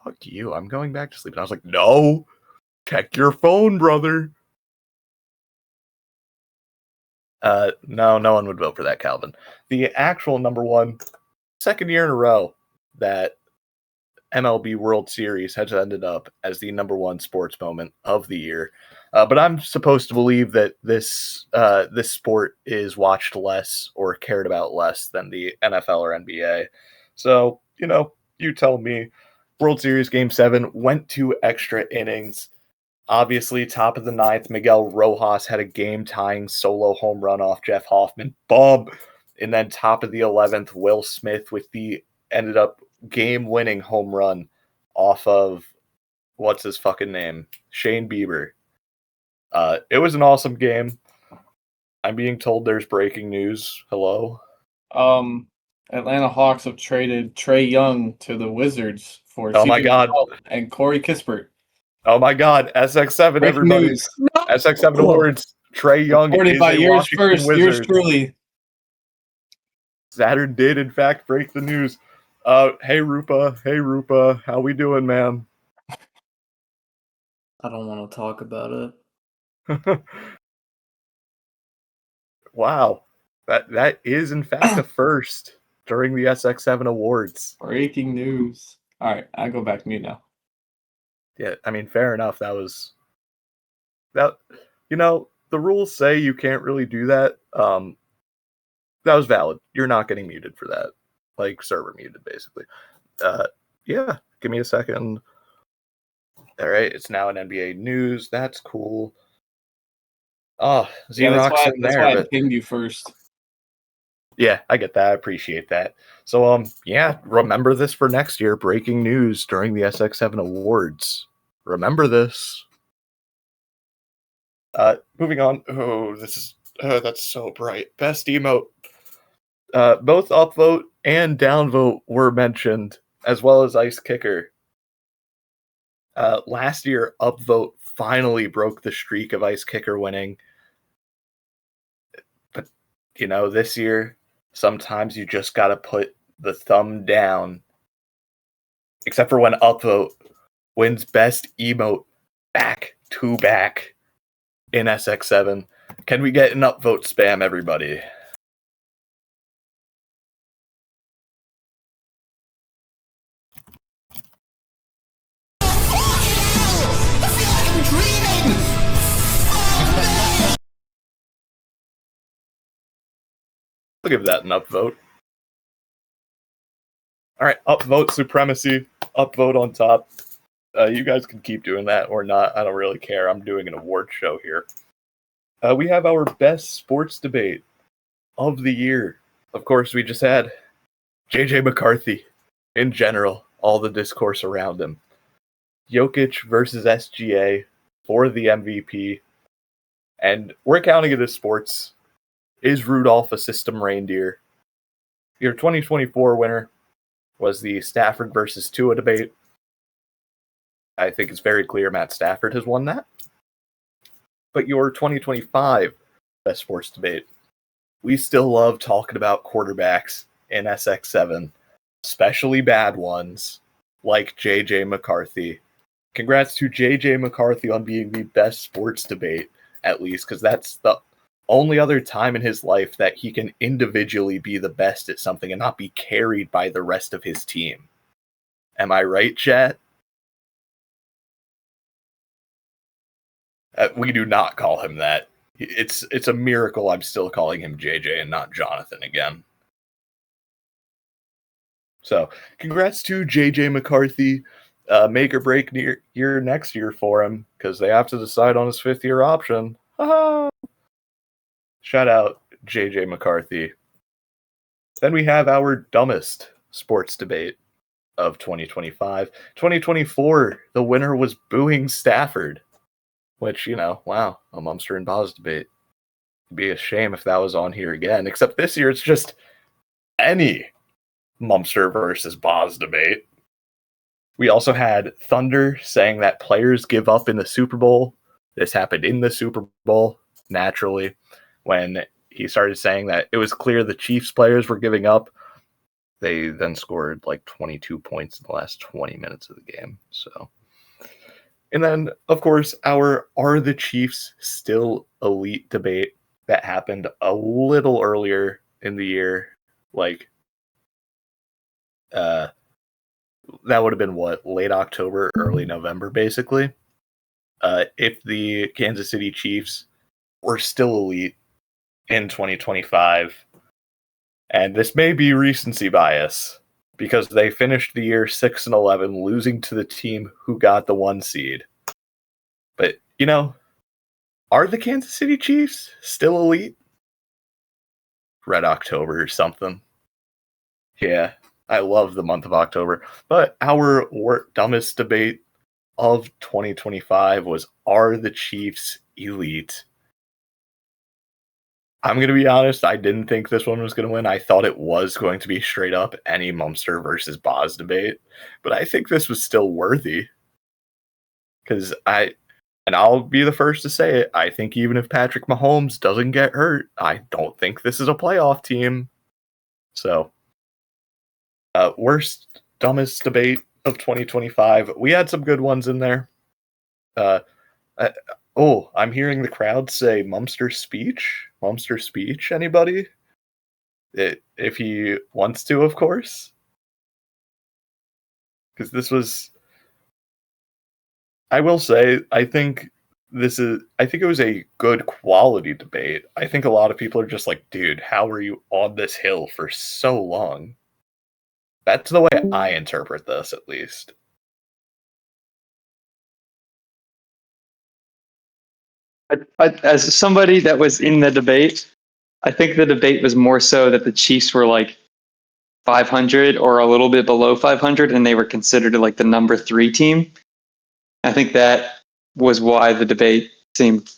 fuck you, I'm going back to sleep. And I was like, no, check your phone, brother. No one would vote for that, Calvin. The actual number 1, second year in a row that MLB World Series has ended up as the number 1 sports moment of the year. But I'm supposed to believe that this sport is watched less or cared about less than the NFL or NBA. So, you tell me. World Series Game 7 went to extra innings. Obviously, top of the 9th, Miguel Rojas had a game-tying solo home run off Jeff Hoffman. Bob! And then top of the 11th, Will Smith with the ended up game-winning home run off of, what's his fucking name? Shane Bieber. It was an awesome game. I'm being told there's breaking news. Hello? Atlanta Hawks have traded Trey Young to the Wizards for Oh my CJ God. and Corey Kispert. Oh my God. SX7, Breaking everybody. news. SX7 Awards. Trey Young Reported is by a yours Washington first, Wizard. yours truly. Saturn did, in fact, break the news. Hey, Rupa. How we doing, man? I don't want to talk about it. Wow. That is, in fact, a first. during the SX7 Awards. Breaking news. All right, I go back mute now. Yeah, I mean, fair enough. That was that. You know, the rules say you can't really do that. That was valid. You're not getting muted for that. Like server muted, basically. Yeah. Give me a second. All right, it's now in NBA news. That's cool. Oh, Xerox in that's there, why I but pinged you first. yeah, I get that. I appreciate that. So, yeah, remember this for next year. Breaking news during the SX7 Awards. Remember this. Moving on. Oh, that's so bright. Best emote. Both upvote and downvote were mentioned, as well as Ice Kicker. Last year, upvote finally broke the streak of Ice Kicker winning. But, you know, this year, sometimes you just gotta put the thumb down. Except for when upvote wins best emote back to back in SX7. Can we get an upvote spam, everybody? I'll give that an upvote. All right, upvote supremacy, upvote on top. You guys can keep doing that or not. I don't really care. I'm doing an award show here. We have our best sports debate of the year. Of course, we just had JJ McCarthy. In general, all the discourse around him. Jokic versus SGA for the MVP. And we're counting it as sports. Is Rudolph a system reindeer? Your 2024 winner was the Stafford versus Tua debate. I think it's very clear Matt Stafford has won that. But your 2025 best sports debate, we still love talking about quarterbacks in SX7, especially bad ones like JJ McCarthy. Congrats to JJ McCarthy on being the best sports debate, at least, because that's the only other time in his life that he can individually be the best at something and not be carried by the rest of his team. Am I right, chat? We do not call him that. It's a miracle I'm still calling him JJ and not Jonathan again. So, congrats to JJ McCarthy. Make or break year next year for him because they have to decide on his 5th-year option. Shout out JJ McCarthy. Then we have our dumbest sports debate of 2025. 2024, the winner was booing Stafford, which, you know, wow, a Mumster and Boz debate. It'd be a shame if that was on here again, except this year it's just any Mumster versus Boz debate. We also had Thunder saying that players give up in the Super Bowl. This happened in the Super Bowl, naturally, when he started saying that it was clear the Chiefs players were giving up. They then scored like 22 points in the last 20 minutes of the game. So, and then, of course, our Are the Chiefs Still Elite debate that happened a little earlier in the year. Like, that would have been what, late October, early November, basically. If the Kansas City Chiefs were still elite in 2025, and this may be recency bias because they finished the year 6-11, losing to the team who got the 1 seed. But, you know, are the Kansas City Chiefs still elite? Red October or something. Yeah, I love the month of October. But our dumbest debate of 2025 was, are the Chiefs elite? I'm going to be honest, I didn't think this one was going to win. I thought it was going to be straight up any Mumster versus Boz debate. But I think this was still worthy. Because I'll be the first to say it, I think even if Patrick Mahomes doesn't get hurt, I don't think this is a playoff team. So, worst, dumbest debate of 2025. We had some good ones in there. I'm hearing the crowd say Mumster speech. Mumster speech, anybody? if he wants to, of course. Because this was, I will say, I think it was a good quality debate. I think a lot of people are just like, dude, how were you on this hill for so long? That's the way I interpret this, at least. As somebody that was in the debate, I think the debate was more so that the Chiefs were like 500 or a little bit below 500, and they were considered like the number 3 team. I think that was why the debate seemed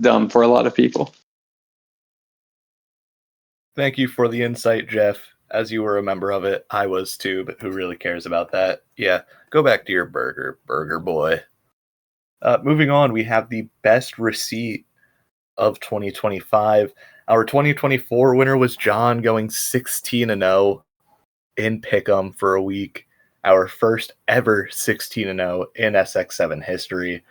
dumb for a lot of people. Thank you for the insight, Jeff. As you were a member of it, I was too, but who really cares about that? Yeah, go back to your burger boy. Moving on, we have the best receipt of 2025. Our 2024 winner was John, going 16-0 in Pick'em for a week. Our first ever 16-0 in SX7 history.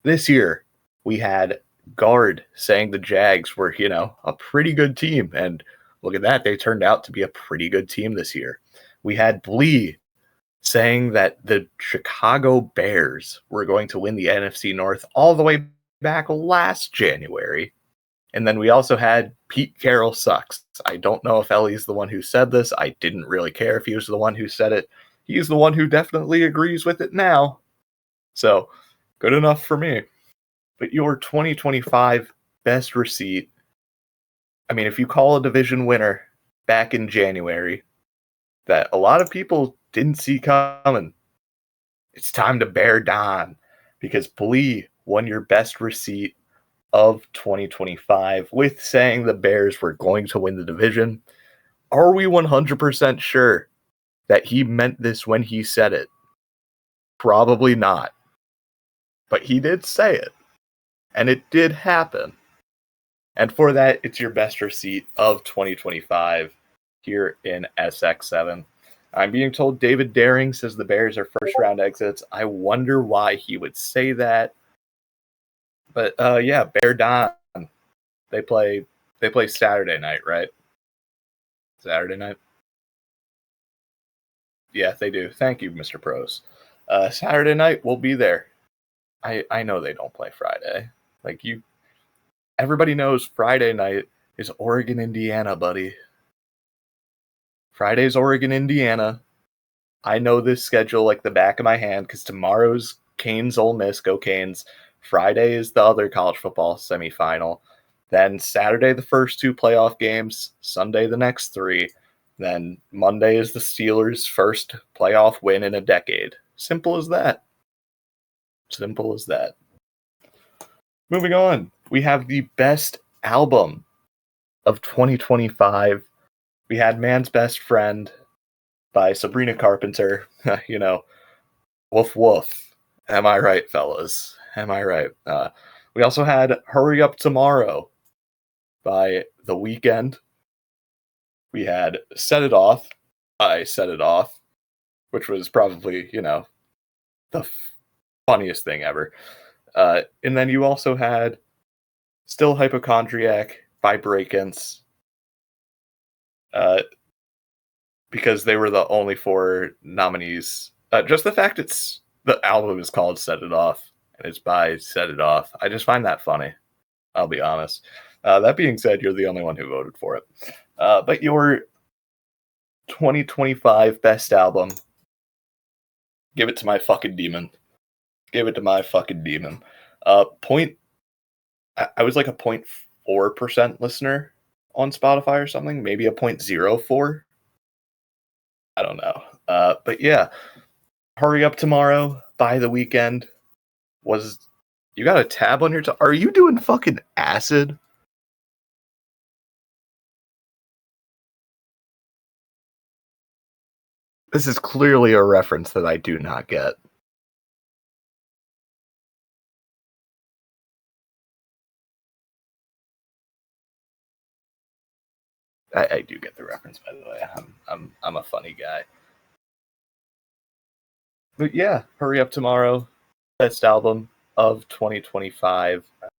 This year, we had Guard saying the Jags were, a pretty good team. And look at that, they turned out to be a pretty good team this year. We had Blee saying that the Chicago Bears were going to win the NFC North all the way back last January. And then we also had Pete Carroll sucks. I don't know if Ellie's the one who said this. I didn't really care if he was the one who said it. He's the one who definitely agrees with it now. So, good enough for me. But your 2025 best receipt, I mean, if you call a division winner back in January that a lot of people didn't see coming, it's time to bear down, because Blee won your best receipt of 2025 with saying the Bears were going to win the division. Are we 100% sure that he meant this when he said it? Probably not. But he did say it. And it did happen. And for that, it's your best receipt of 2025 here in SX7. I'm being told David Daring says the Bears are first round exits. I wonder why he would say that. But yeah, Bear Don. They play Saturday night, right? Saturday night? Yeah, they do. Thank you, Mr. Pros. Saturday night, we'll be there. I know they don't play Friday. Everybody knows Friday night is Oregon, Indiana, buddy. Friday's Oregon, Indiana. I know this schedule like the back of my hand because tomorrow's Canes, Ole Miss, go Canes. Friday is the other college football semifinal. Then Saturday, the first 2 playoff games. Sunday, the next 3. Then Monday is the Steelers' first playoff win in a decade. Simple as that. Simple as that. Moving on, we have the best album of 2025. We had Man's Best Friend by Sabrina Carpenter. Woof woof. Am I right, fellas? Am I right? We also had Hurry Up Tomorrow by The Weeknd. We had Set It Off by Set It Off, which was probably, the funniest thing ever. And then you also had Still Hypochondriac by Breakins, because they were the only 4 nominees. Just the fact the album is called Set It Off, and it's by Set It Off. I just find that funny. I'll be honest. That being said, you're the only one who voted for it. But your 2025 best album, give it to my fucking demon. Give it to my fucking demon. I was like a 0.4% listener on Spotify or something. Maybe a 0.04. I don't know. But yeah, Hurry Up Tomorrow by The Weeknd was... You got a tab on your... Are you doing fucking acid? This is clearly a reference that I do not get. I do get the reference, by the way. I'm a funny guy. But yeah, Hurry Up Tomorrow, best album of 2025. And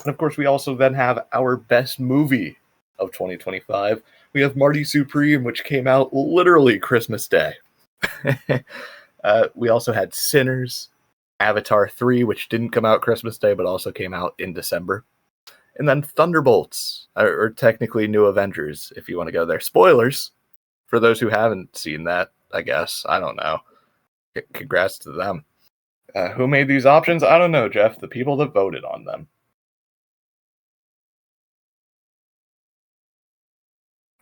of course, we also then have our best movie of 2025. We have Marty Supreme, which came out literally Christmas Day. We also had Sinners, Avatar 3, which didn't come out Christmas Day, but also came out in December. And then Thunderbolts, or technically New Avengers, if you want to go there. Spoilers for those who haven't seen that, I guess. I don't know. Congrats to them. Who made these options? I don't know, Jeff. The people that voted on them.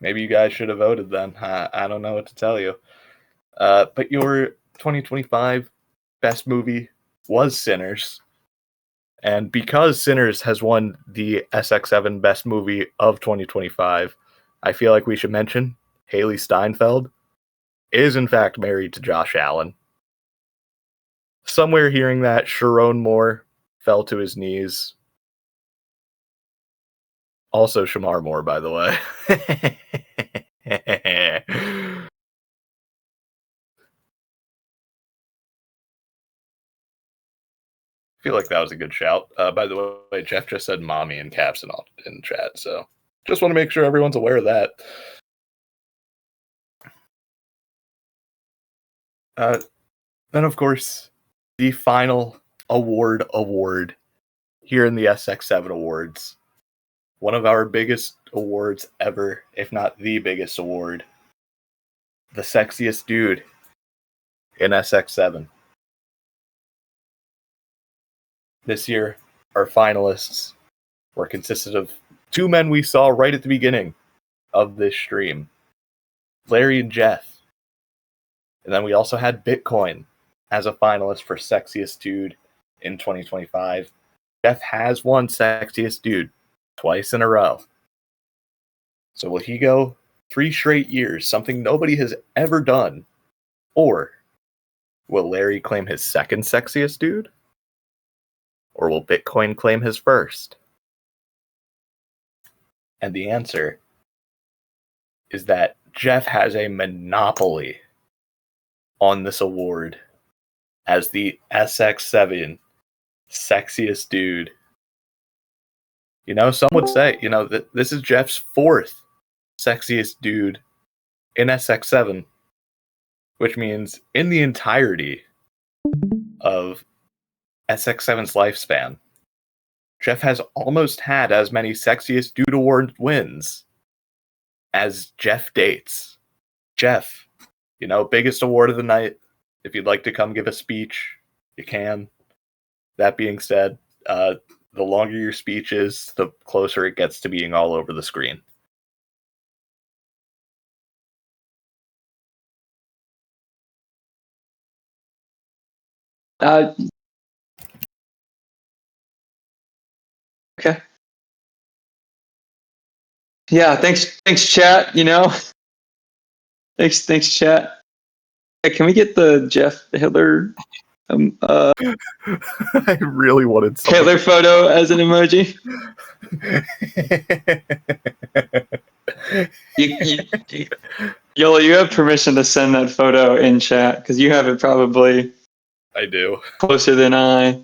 Maybe you guys should have voted then. I don't know what to tell you. But your 2025 best movie was Sinners. And because Sinners has won the SX7 Best Movie of 2025, I feel like we should mention Haley Steinfeld is in fact married to Josh Allen. Somewhere hearing that, Sharon Moore fell to his knees. Also Shamar Moore, by the way. I feel like that was a good shout. By the way, Jeff just said mommy in caps in chat, so just want to make sure everyone's aware of that. Then, of course, the final award here in the SX7 Awards. One of our biggest awards ever, if not the biggest award. The sexiest dude in SX7. This year, our finalists were consisted of two men we saw right at the beginning of this stream. Larry and Jeff. And then we also had Bitcoin as a finalist for Sexiest Dude in 2025. Jeff has won Sexiest Dude twice in a row. So will he go 3 straight years, something nobody has ever done? Or will Larry claim his second Sexiest Dude? Or will Bitcoin claim his first? And the answer is that Jeff has a monopoly on this award as the SX7 sexiest dude. You know, some would say, that this is Jeff's 4th sexiest dude in SX7, which means in the entirety of SX7's lifespan, Jeff has almost had as many sexiest dude award wins as Jeff dates. Jeff, biggest award of the night. If you'd like to come give a speech, you can. That being said, the longer your speech is, the closer it gets to being all over the screen. Okay. Yeah, thanks, chat. Thanks, chat. Hey, can we get the Jeff Hitler I really wanted Hitler photo as an emoji? Yola, you have permission to send that photo in chat because you have it probably. I do. Closer than I.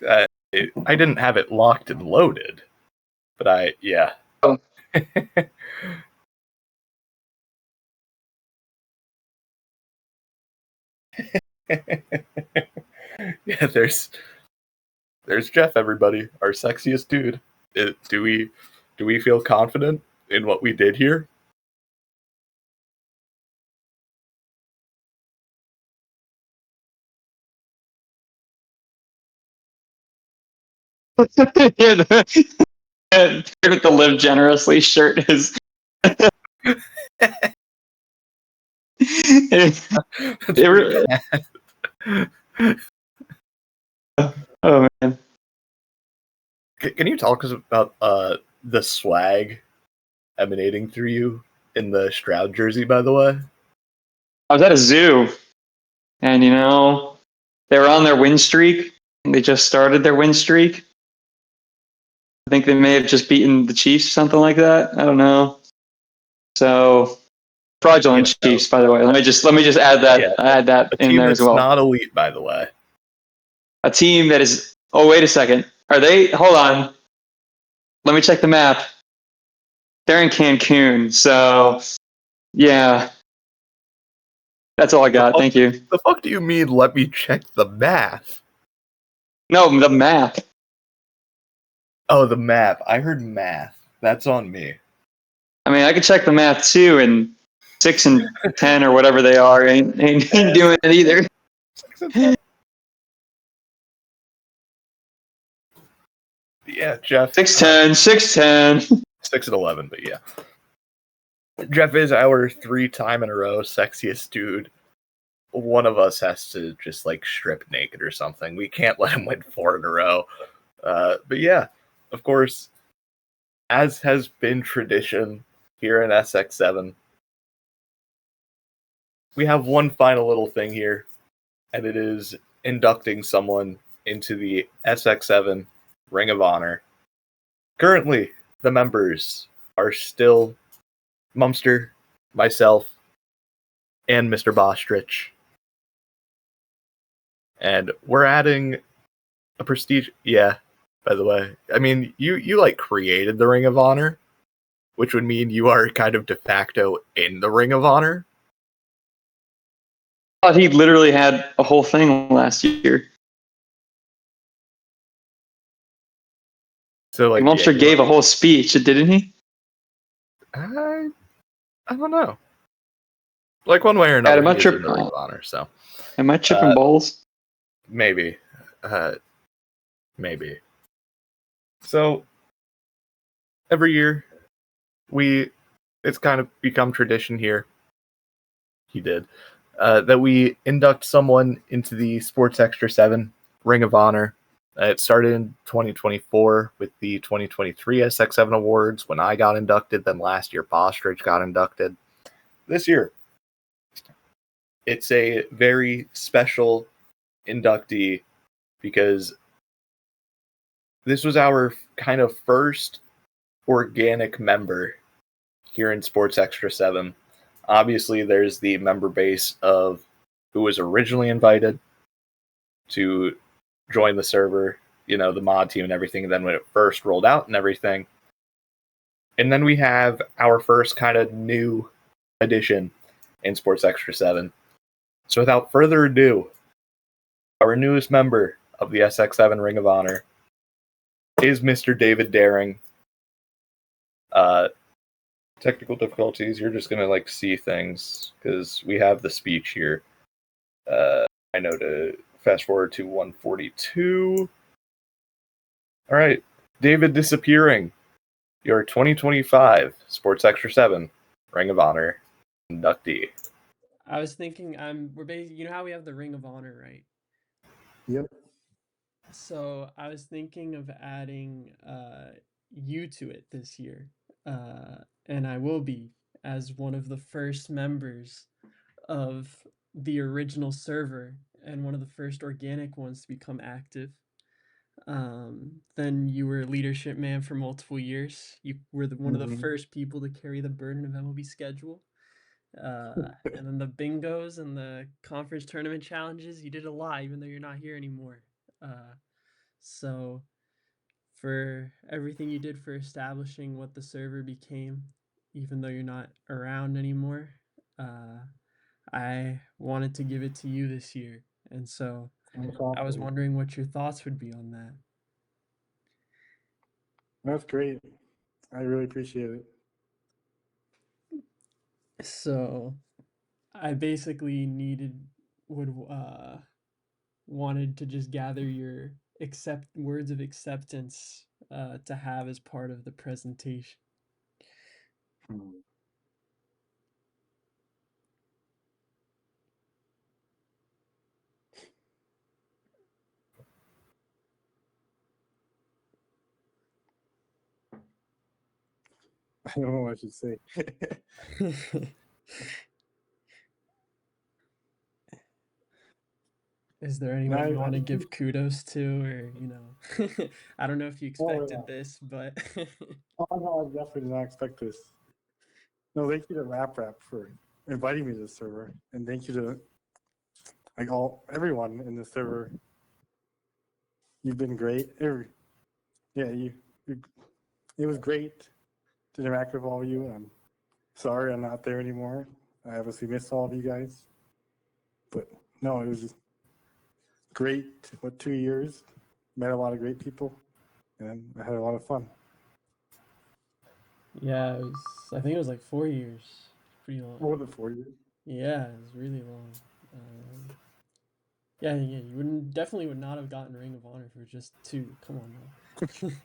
I didn't have it locked and loaded, but yeah. Oh. Yeah, there's Jeff, everybody, our sexiest dude. Do we feel confident in what we did here? With the live generously shirt is. Oh man! Can you talk about the swag emanating through you in the Stroud jersey? By the way, I was at a zoo, and they were on their win streak. They just started their win streak. I think they may have just beaten the Chiefs, something like that. I don't know. So fraudulent Chiefs, by the way. Let me just add that. Yeah, add that in there as well. Not elite, by the way. A team that is Oh, wait a second. Are they? Hold on. Let me check the map. They're in Cancun, so yeah. That's all I got. Thank you. The fuck do you mean? Let me check the math. No, the map. Oh, the map. I heard math. That's on me. I mean, I could check the math too, and 6 and 10 or whatever they are ain't doing it either. 6 and 10. Yeah, Jeff. 6'10", 6'10". 6 and 11, but yeah. Jeff is our 3-time in a row sexiest dude. One of us has to just like strip naked or something. We can't let him win 4 in a row. But yeah, of course, as has been tradition here in SX7, we have one final little thing here, and it is inducting someone into the SX7 Ring of Honor. Currently, the members are still Mumster, myself, and Mr. Bostrich. And we're adding a prestige. Yeah, by the way. I mean, you like created the Ring of Honor, which would mean you are kind of de facto in the Ring of Honor. I thought he literally had a whole thing last year. So like, Monster gave a whole speech, didn't he? I don't know. Like one way or another, he is in the Ring of Honor. So, am I tripping balls? Maybe, maybe. So every year, it's kind of become tradition here. He did that we induct someone into the Sports Extra 7 Ring of Honor. It started in 2024 with the 2023 SX7 Awards when I got inducted. Then last year, Bostrich got inducted. This year, it's a very special inductee because this was our kind of first organic member here in Sports Extra 7. Obviously, there's the member base of who was originally invited to join the server, you know, the mod team and everything, and then when it first rolled out and everything. And then we have our first kind of new addition in Sports Extra 7. So without further ado, our newest member of the SX7 Ring of Honor is Mr. David Daring. Technical difficulties, you're just gonna like see things because we have the speech here. I know to fast forward to 142. All right, David disappearing. Your 2025 Sports Extra 7 Ring of Honor inductee. I was thinking, we're basically, you know how we have the Ring of Honor, right? Yep. So I was thinking of adding you to it this year, and I will be as one of the first members of the original server and one of the first organic ones to become active. Then you were leadership man for multiple years. You were one of the first people to carry the burden of MLB schedule. And then the bingos and the conference tournament challenges, you did a lot, even though you're not here anymore. So for everything you did for establishing what the server became, even though you're not around anymore, I wanted to give it to you this year. And so I was wondering what your thoughts would be on that. That's great. I really appreciate it. So I basically wanted to just gather your words of acceptance to have as part of the presentation. I don't know what I should say. Is there anyone you want to give kudos to, or I don't know if you expected this, but Oh no, I definitely did not expect this. No, thank you to Rap for inviting me to the server, and thank you to everyone in the server You've been great. Yeah, it was great to interact with all of you. I'm sorry I'm not there anymore. I obviously miss all of you guys. But no, it was great. 2 years? Met a lot of great people, and I had a lot of fun. Yeah, I think it was like 4 years. Pretty long. More than 4 years. Yeah, it was really long. Yeah, you definitely would not have gotten Ring of Honor for just 2. Come on now.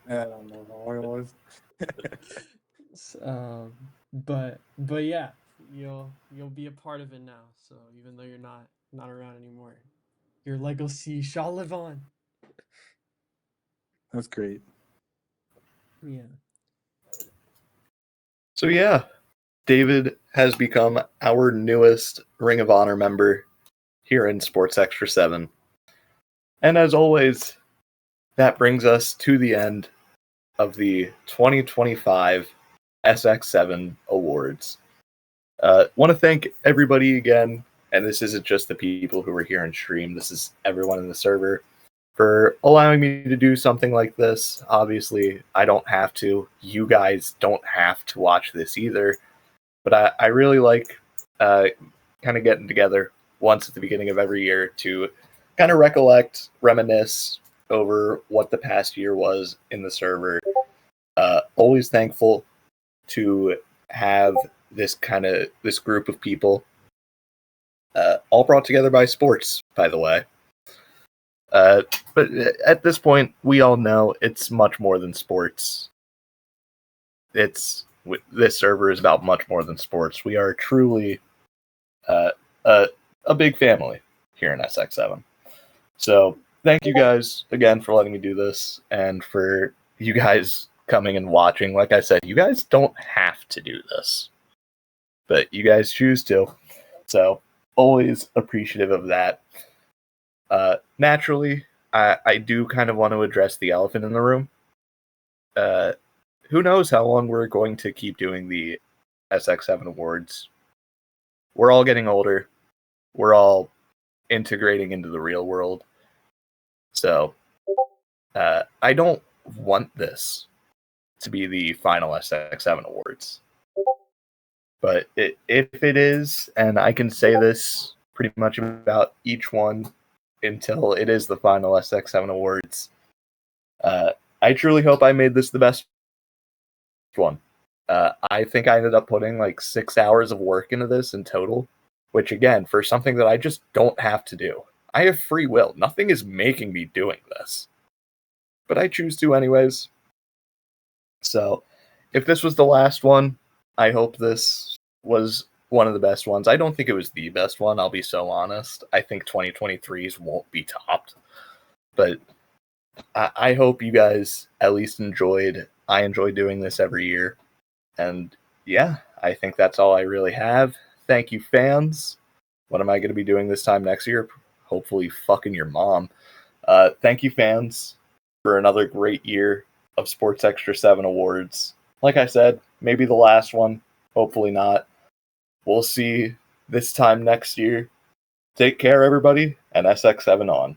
I don't know how long it was. But yeah, you'll be a part of it now. So even though you're not around anymore, your legacy shall live on. That's great. Yeah. So yeah, David has become our newest Ring of Honor member here in Sports Extra 7. And as always, that brings us to the end of the 2025 SX7 Awards. Want to thank everybody again, and this isn't just the people who were here in stream, this is everyone in the server, for allowing me to do something like this. Obviously, I don't have to. You guys don't have to watch this either. But I really like kind of getting together once at the beginning of every year to kind of recollect, reminisce over what the past year was in the server. Always thankful to have this group of people, all brought together by sports, by the way. But at this point, we all know it's much more than sports. This server is about much more than sports. We are truly a big family here in SX7. So thank you guys again for letting me do this, and for you guys coming and watching. Like I said, you guys don't have to do this, but you guys choose to. So always appreciative of that. Naturally, I do kind of want to address the elephant in the room. Who knows how long we're going to keep doing the SX7 Awards. We're all getting older. We're all integrating into the real world. So, I don't want this to be the final SX7 Awards. But if it is, and I can say this pretty much about each one until it is the final SX7 Awards, I truly hope I made this the best one. I think I ended up putting like 6 hours of work into this in total, which again, for something that I just don't have to do. I have free will. Nothing is making me doing this. But I choose to anyways. So, if this was the last one, I hope this was one of the best ones. I don't think it was the best one, I'll be so honest. I think 2023's won't be topped. But I hope you guys at least enjoyed. I enjoy doing this every year. And yeah, I think that's all I really have. Thank you, fans. What am I going to be doing this time next year? Hopefully fucking your mom. Thank you, fans, for another great year of Sports Extra 7 Awards. Like I said, maybe the last one. Hopefully not. We'll see this time next year. Take care, everybody, and SX7 on.